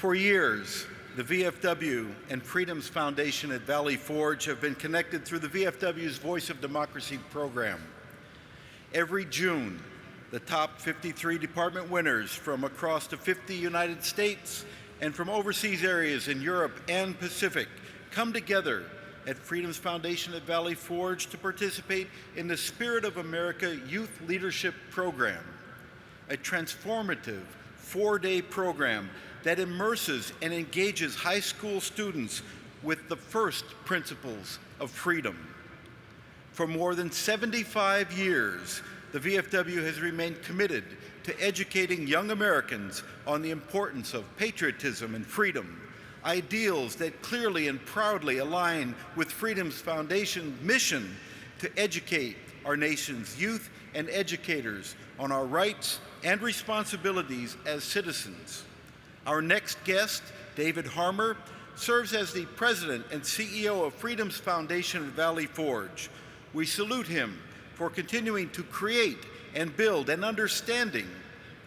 For years, the VFW and Freedoms Foundation at Valley Forge have been connected through the VFW's Voice of Democracy program. Every June, the top 53 department winners from across the 50 United States and from overseas areas in Europe and Pacific come together at Freedoms Foundation at Valley Forge to participate in the Spirit of America Youth Leadership Program, a transformative 4-day program that immerses and engages high school students with the first principles of freedom. For more than 75 years, the VFW has remained committed to educating young Americans on the importance of patriotism and freedom, ideals that clearly and proudly align with Freedom's Foundation's mission to educate our nation's youth and educators on our rights and responsibilities as citizens. Our next guest, David Harmer, serves as the president and CEO of Freedom's Foundation at Valley Forge. We salute him for continuing to create and build an understanding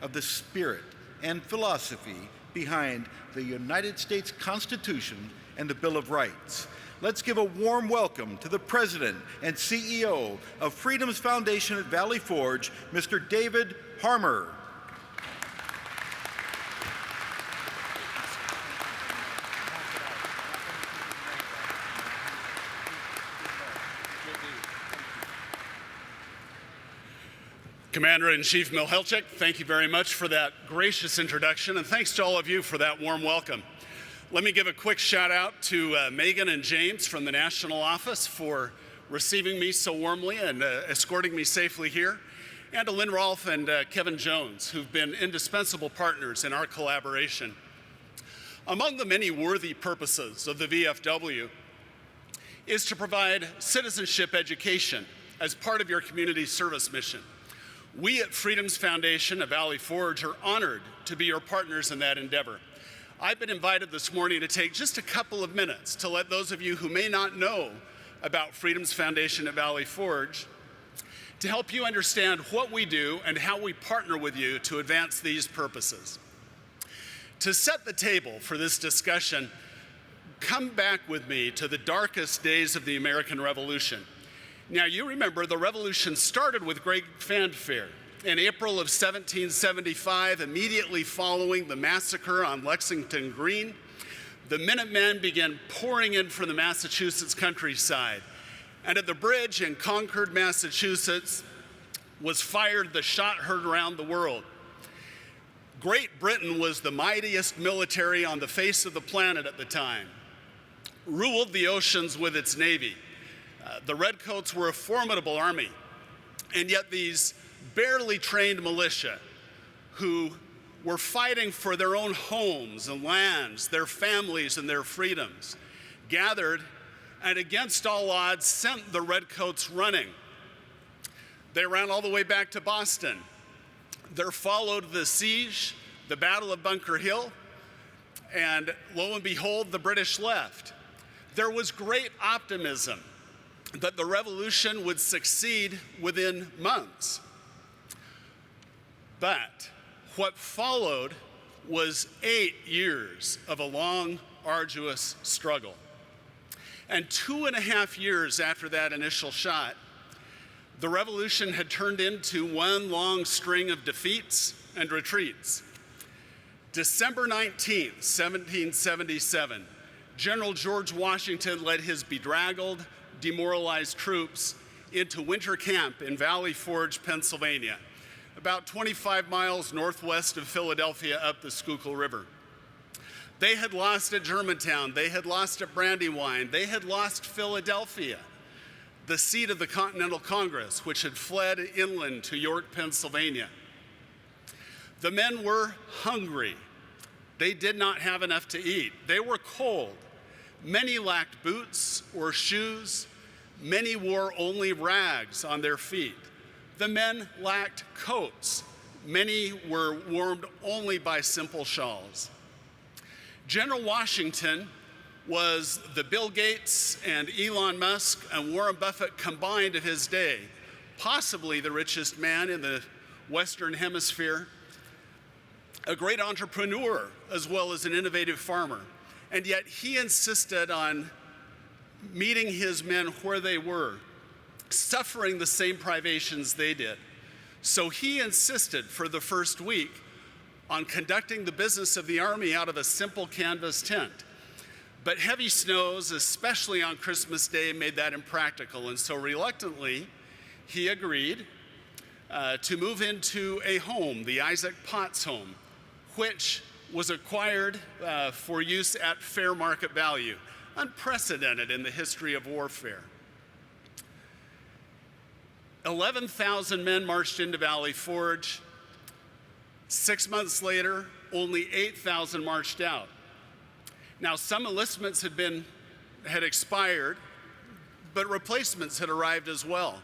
of the spirit and philosophy behind the United States Constitution and the Bill of Rights. Let's give a warm welcome to the president and CEO of Freedom's Foundation at Valley Forge, Mr. David Harmer. Commander-in-Chief Milhelchik, thank you very much for that gracious introduction, and thanks to all of you for that warm welcome. Let me give a quick shout out to Megan and James from the National Office for receiving me so warmly and escorting me safely here, and to Lynn Rolfe and Kevin Jones, who've been indispensable partners in our collaboration. Among the many worthy purposes of the VFW is to provide citizenship education as part of your community service mission. We at Freedom's Foundation at Valley Forge are honored to be your partners in that endeavor. I've been invited this morning to take just a couple of minutes to let those of you who may not know about Freedom's Foundation at Valley Forge to help you understand what we do and how we partner with you to advance these purposes. To set the table for this discussion, come back with me to the darkest days of the American Revolution. Now, you remember the revolution started with great fanfare. In April of 1775, immediately following the massacre on Lexington Green, the Minutemen began pouring in from the Massachusetts countryside. And at the bridge in Concord, Massachusetts, was fired the shot heard around the world. Great Britain was the mightiest military on the face of the planet at the time, ruled the oceans with its navy. The Redcoats were a formidable army, and yet these barely trained militia who were fighting for their own homes and lands, their families and their freedoms, gathered and against all odds sent the Redcoats running. They ran all the way back to Boston. There followed the siege, the Battle of Bunker Hill, and lo and behold, the British left. There was great optimism that the revolution would succeed within months. But what followed was 8 years of a long, arduous struggle. And 2.5 years after that initial shot, the revolution had turned into one long string of defeats and retreats. December 19th, 1777, General George Washington led his bedraggled, demoralized troops into winter camp in Valley Forge, Pennsylvania, about 25 miles northwest of Philadelphia up the Schuylkill River. They had lost at Germantown, they had lost at Brandywine, they had lost Philadelphia, the seat of the Continental Congress, which had fled inland to York, Pennsylvania. The men were hungry. They did not have enough to eat. They were cold. Many lacked boots or shoes. Many wore only rags on their feet. The men lacked coats. Many were warmed only by simple shawls. General Washington was the Bill Gates and Elon Musk and Warren Buffett combined of his day, possibly the richest man in the Western Hemisphere. a great entrepreneur as well as an innovative farmer. And yet he insisted on meeting his men where they were, suffering the same privations they did. So he insisted for the first week on conducting the business of the army out of a simple canvas tent. But heavy snows, especially on Christmas Day, made that impractical. And so reluctantly, he agreed to move into a home, the Isaac Potts home, which was acquired for use at fair market value, unprecedented in the history of warfare. 11,000 men marched into Valley Forge. 6 months later, only 8,000 marched out. Now, some enlistments had expired, but replacements had arrived as well.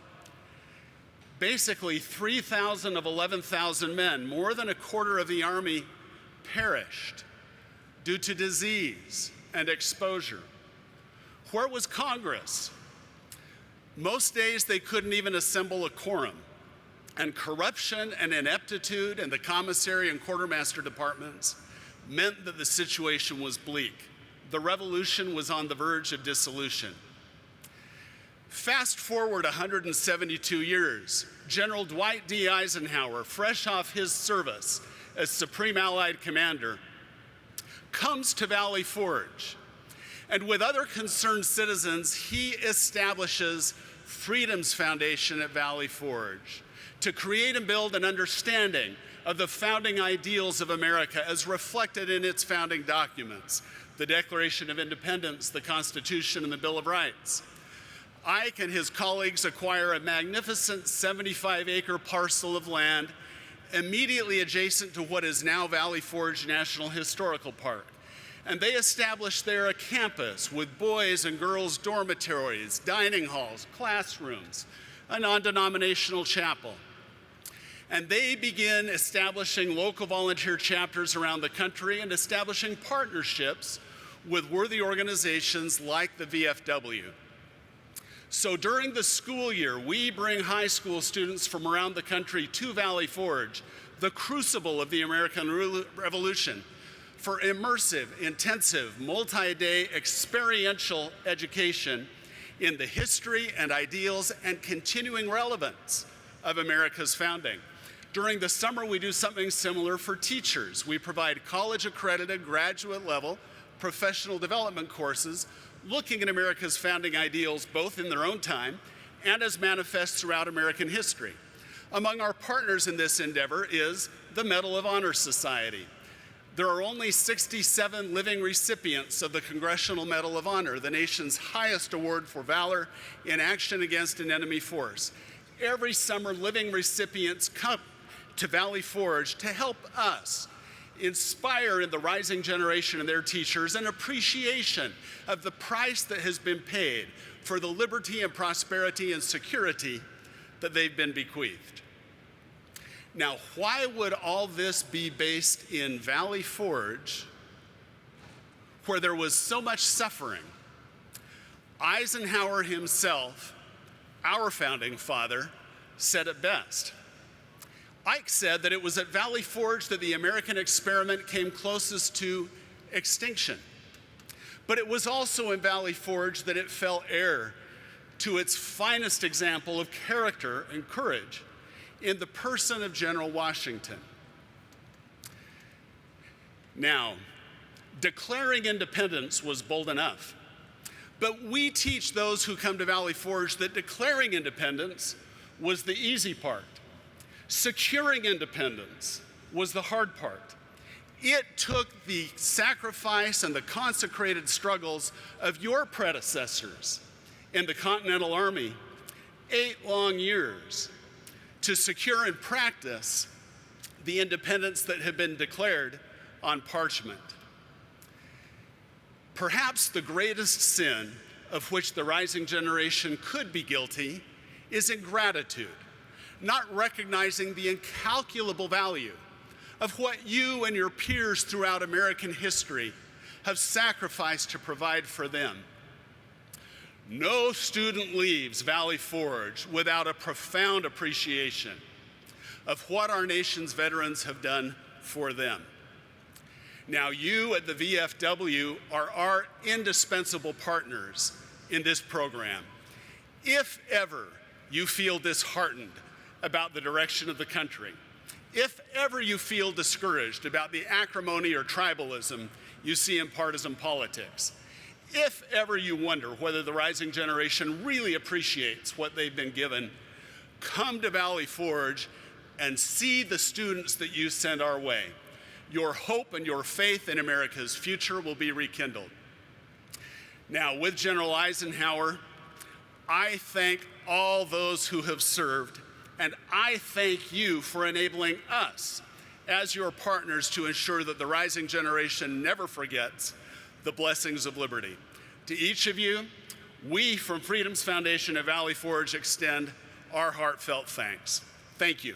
Basically, 3,000 of 11,000 men, more than a quarter of the army, perished due to disease and exposure. Where was Congress? Most days they couldn't even assemble a quorum, and corruption and ineptitude in the commissary and quartermaster departments meant that the situation was bleak. The revolution was on the verge of dissolution. Fast forward 172 years, General Dwight D. Eisenhower, fresh off his service as Supreme Allied Commander, comes to Valley Forge. And with other concerned citizens, he establishes Freedom's Foundation at Valley Forge to create and build an understanding of the founding ideals of America as reflected in its founding documents, the Declaration of Independence, the Constitution, and the Bill of Rights. Ike and his colleagues acquire a magnificent 75-acre parcel of land immediately adjacent to what is now Valley Forge National Historical Park. And they establish there a campus with boys and girls dormitories, dining halls, classrooms, a non-denominational chapel. And they begin establishing local volunteer chapters around the country and establishing partnerships with worthy organizations like the VFW. So during the school year, we bring high school students from around the country to Valley Forge, the crucible of the American Revolution, for immersive, intensive, multi-day experiential education in the history and ideals and continuing relevance of America's founding. During the summer, we do something similar for teachers. We provide college-accredited, graduate-level professional development courses looking at America's founding ideals both in their own time and as manifest throughout American history. Among our partners in this endeavor is the Medal of Honor Society. There are only 67 living recipients of the Congressional Medal of Honor, the nation's highest award for valor in action against an enemy force. Every summer, living recipients come to Valley Forge to help us inspire in the rising generation and their teachers an appreciation of the price that has been paid for the liberty and prosperity and security that they've been bequeathed. Now, why would all this be based in Valley Forge, where there was so much suffering? Eisenhower himself, our founding father, said it best. Ike said that it was at Valley Forge that the American experiment came closest to extinction. But it was also in Valley Forge that it fell heir to its finest example of character and courage in the person of General Washington. Now, declaring independence was bold enough, but we teach those who come to Valley Forge that declaring independence was the easy part. Securing independence was the hard part. It took the sacrifice and the consecrated struggles of your predecessors in the Continental Army 8 long years to secure and practice the independence that had been declared on parchment. Perhaps the greatest sin of which the rising generation could be guilty is ingratitude, not recognizing the incalculable value of what you and your peers throughout American history have sacrificed to provide for them. No student leaves Valley Forge without a profound appreciation of what our nation's veterans have done for them. Now, you at the VFW are our indispensable partners in this program. If ever you feel disheartened about the direction of the country, if ever you feel discouraged about the acrimony or tribalism you see in partisan politics, if ever you wonder whether the rising generation really appreciates what they've been given, come to Valley Forge and see the students that you send our way. Your hope and your faith in America's future will be rekindled. Now, with General Eisenhower, I thank all those who have served, and I thank you for enabling us as your partners to ensure that the rising generation never forgets the blessings of liberty. To each of you, we from Freedom's Foundation at Valley Forge extend our heartfelt thanks. Thank you.